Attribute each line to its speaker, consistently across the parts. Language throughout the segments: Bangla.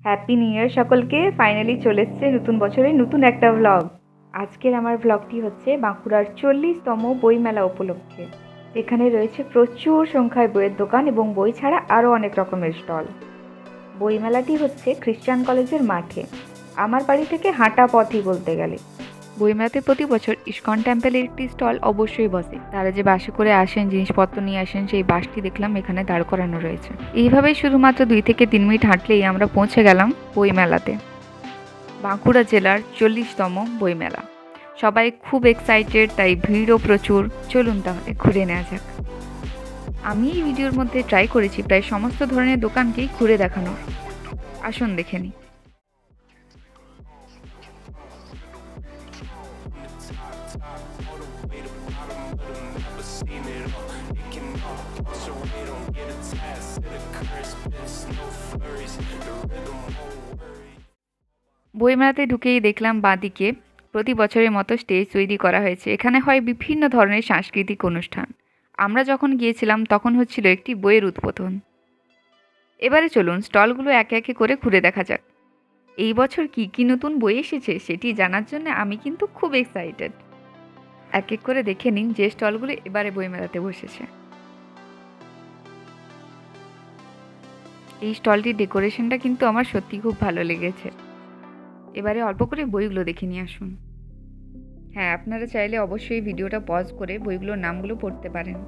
Speaker 1: হ্যাপি নিউ ইয়ার সকলকে। ফাইনালি চলে এসছে নতুন বছরের নতুন একটা ভ্লগ। আজকের আমার ভ্লগটি হচ্ছে বাঁকুড়ার 40তম বইমেলা উপলক্ষে। এখানে রয়েছে প্রচুর সংখ্যায় বইয়ের দোকান এবং বই ছাড়া আরও অনেক রকমের স্টল। বইমেলাটি হচ্ছে খ্রিস্টান কলেজের মাঠে, আমার বাড়ি থেকে হাঁটা পথই বলতে গেলে। বইমেলাতে প্রতি বছর ইস্কন টেম্পলের একটি স্টল অবশ্যই বসে। তারা যে বাসে করে আসেন, জিনিসপত্র নিয়ে আসেন, সেই বাসটি দেখলাম এখানে দাঁড় করানো রয়েছে। এইভাবেই শুধুমাত্র 2 থেকে 3 মিনিট হাঁটলেই আমরা পৌঁছে গেলাম বইমেলাতে। বাঁকুড়া জেলার 40তম বইমেলা। সবাই খুব এক্সাইটেড, তাই ভিড়ও প্রচুর। চলুন তাহলে ঘুরে নেওয়া যাক। আমি এই ভিডিওর মধ্যে ট্রাই করেছি প্রায় সমস্ত ধরনের দোকানকেই ঘুরে দেখানোর। আসুন দেখে নিই। বইমেলাতে ঢুকেই দেখলাম বাঁদিকে প্রতি বছরের মতো স্টেজ তৈরি করা হয়েছে। এখানে হয় বিভিন্ন ধরনের সাংস্কৃতিক অনুষ্ঠান। আমরা যখন গিয়েছিলাম তখন হচ্ছিল একটি বইয়ের উদ্বোধন। এবারে চলুন স্টলগুলো একে একে করে ঘুরে দেখা যাক। এই বছর কি কি নতুন বই এসেছে সেটি জানার জন্য আমি কিন্তু খুব এক্সাইটেড। এক এক করে দেখে নিন যে স্টলগুলো এবারে বইমেলাতে বসেছে। এই স্টলটির ডেকোরেশনটা কিন্তু আমার সত্যি খুব ভালো লেগেছে। এবারে অল্প করে বইগুলো দেখে নিয়ে আসুন। হ্যাঁ, আপনারা চাইলে অবশ্যই ভিডিওটা পজ করে বইগুলোর নামগুলো পড়তে পারেন।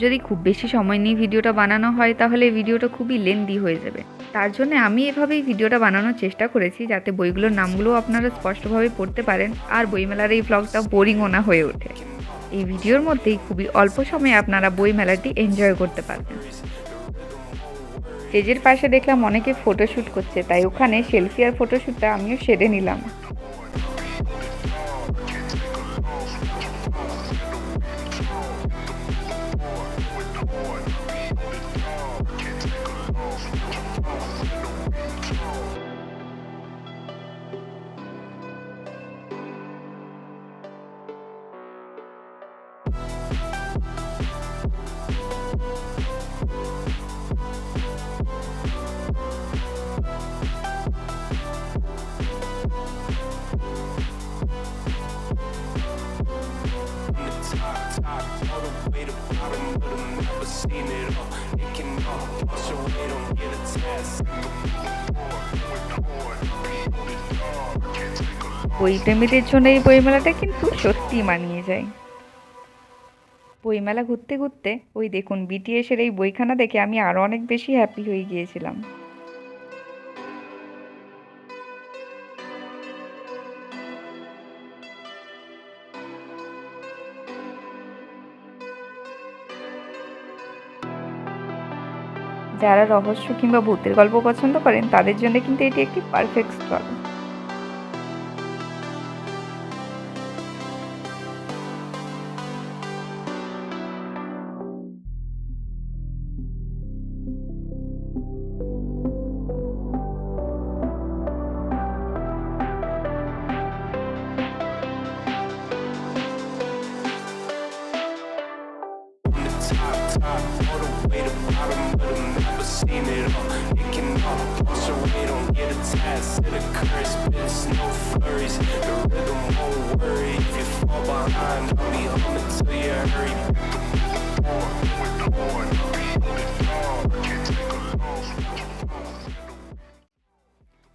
Speaker 1: যদি খুব বেশি সময় নিয়ে ভিডিওটা বানানো হয় তাহলে ভিডিওটা খুবই লেন্দি হয়ে যাবে। তার জন্য আমি এভাবেই ভিডিওটা বানানোর চেষ্টা করেছি, যাতে বইগুলোর নামগুলো আপনারা স্পষ্টভাবে পড়তে পারেন আর বইমেলার এই ব্লগটা বোরিংও না হয়ে ওঠে। এই ভিডিওর মধ্যেই খুবই অল্প সময়ে আপনারা বইমেলাটি এনজয় করতে পারবেন। স্টেজের পাশে দেখলাম অনেকে ফটোশ্যুট করছে, তাই ওখানে সেলফি আর ফটোশ্যুটটা আমিও সেরে নিলাম। বই প্রেমীদের জন্য এই বইমেলাটা কিন্তু সত্যি মানিয়ে যায়। বইমেলা ঘুরতে ঘুরতে ওই দেখুন বিটিএসের এই বইখানা দেখে আমি আরও অনেক বেশি হ্যাপি হয়ে গিয়েছিলাম। যারা রহস্য কিংবা ভূতের গল্প পছন্দ করেন তাদের জন্য কিন্তু এটি একটি পারফেক্ট স্টল।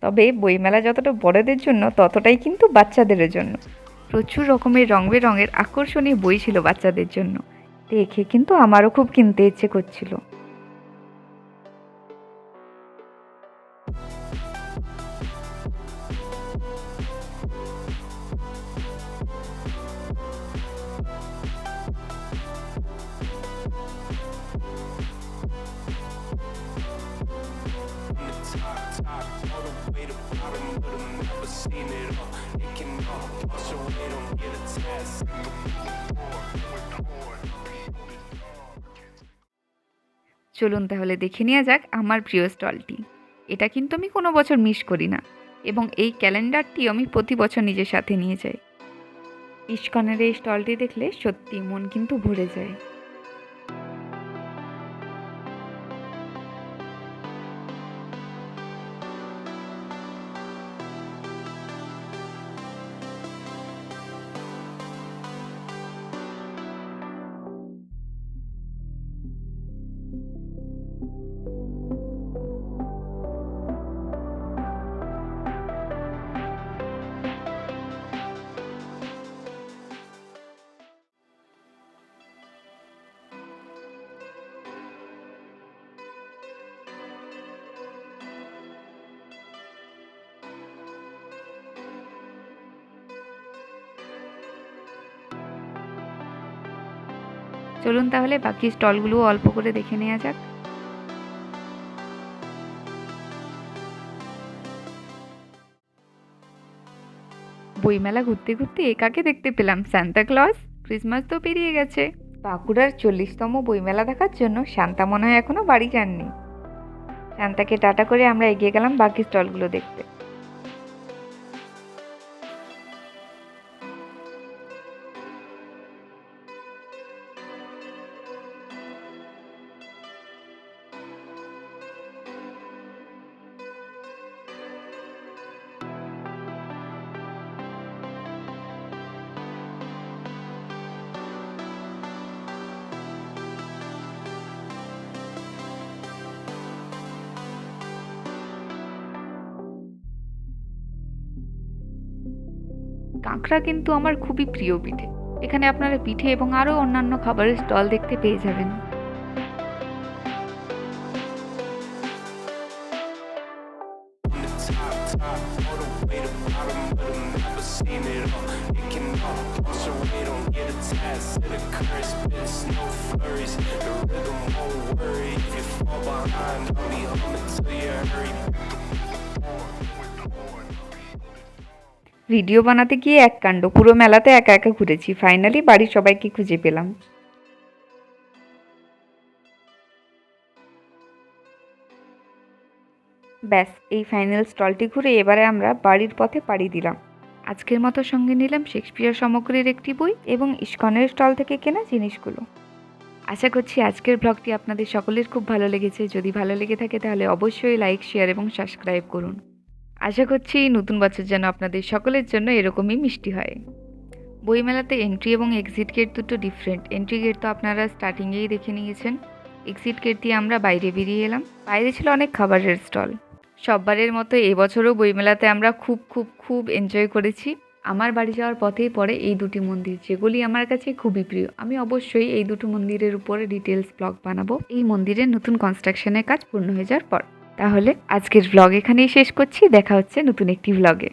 Speaker 1: তবে বইমেলা যতটা বড়দের জন্য ততটাই কিন্তু বাচ্চাদের জন্য। প্রচুর রকমের রং বেরঙের আকর্ষণীয় বই ছিল বাচ্চাদের জন্য। দেখে কিন্তু আমারও খুব কিনতে ইচ্ছে করছিল। চলুন তাহলে দেখে নেওয়া যাক আমার প্রিয় স্টলটি। এটা কিন্তু আমি কোনো বছর মিস করি না, এবং এই ক্যালেন্ডারটি আমি প্রতি বছর নিজের সাথে নিয়ে যাই। ইস্কনের এই স্টলটি দেখলে সত্যি মন কিন্তু ভরে যায়। চলুন তাহলে বাকি স্টলগুলো অল্প করে দেখে নেওয়া যাক। বইমেলা ঘুরতে ঘুরতে কাকে দেখতে পেলাম? Santa Claus. ক্রিসমাস তো পেরিয়ে গেছে। বাঁকুড়ার 40তম বইমেলা দেখার জন্য শান্তা মনে হয় এখনো বাড়ি যাননি। শান্তাকে টাটা করে আমরা এগিয়ে গেলাম বাকি স্টলগুলো দেখতে। কাঁকড়া কিন্তু আমার খুবই প্রিয় পিঠে। এখানে আপনারা পিঠে এবং আরও অন্যান্য খাবারের স্টল দেখতে পেয়ে যাবেন। ভিডিও বানাতে গিয়ে এক কাণ্ড, পুরো মেলাতে একা একা ঘুরেছি, ফাইনালি বাড়ির সবাইকে খুঁজে পেলাম। ব্যাস, এই ফাইনাল স্টলটি ঘুরে এবারে আমরা বাড়ির পথে পাড়ি দিলাম। আজকের মতো সঙ্গে নিলাম শেক্সপিয়ার সামগ্রীর একটি বই এবং ইস্কনের স্টল থেকে কেনা জিনিসগুলো। আশা করছি আজকের ব্লগটি আপনাদের সকলের খুব ভালো লেগেছে। যদি ভালো লেগে থাকে তাহলে অবশ্যই লাইক, শেয়ার এবং সাবস্ক্রাইব করুন। আশা করছি নতুন বছর যেন আপনাদের সকলের জন্য এরকমই মিষ্টি হয়। বইমেলাতে এন্ট্রি এবং এক্সিট গেট দুটো ডিফারেন্ট। এন্ট্রি গেট তো আপনারা স্টার্টিংয়েই দেখে নিয়েছেন। এক্সিট গেট দিয়ে আমরা বাইরে বেরিয়ে এলাম। বাইরে ছিল অনেক খাবারের স্টল। সববারের মতো এবছরও বইমেলাতে আমরা খুব এনজয় করেছি। আমার বাড়ি যাওয়ার পথেই পড়ে এই দুটি মন্দির, যেগুলি আমার কাছে খুবই প্রিয়। আমি অবশ্যই এই দুটো মন্দিরের উপরে ডিটেলস ব্লগ বানাবো এই মন্দিরের নতুন কনস্ট্রাকশনের কাজ পূর্ণ হয়ে যাওয়ার পর। তাহলে আজকের ব্লগ এখানেই শেষ করছি। দেখা হচ্ছে নতুন একটি ব্লগে।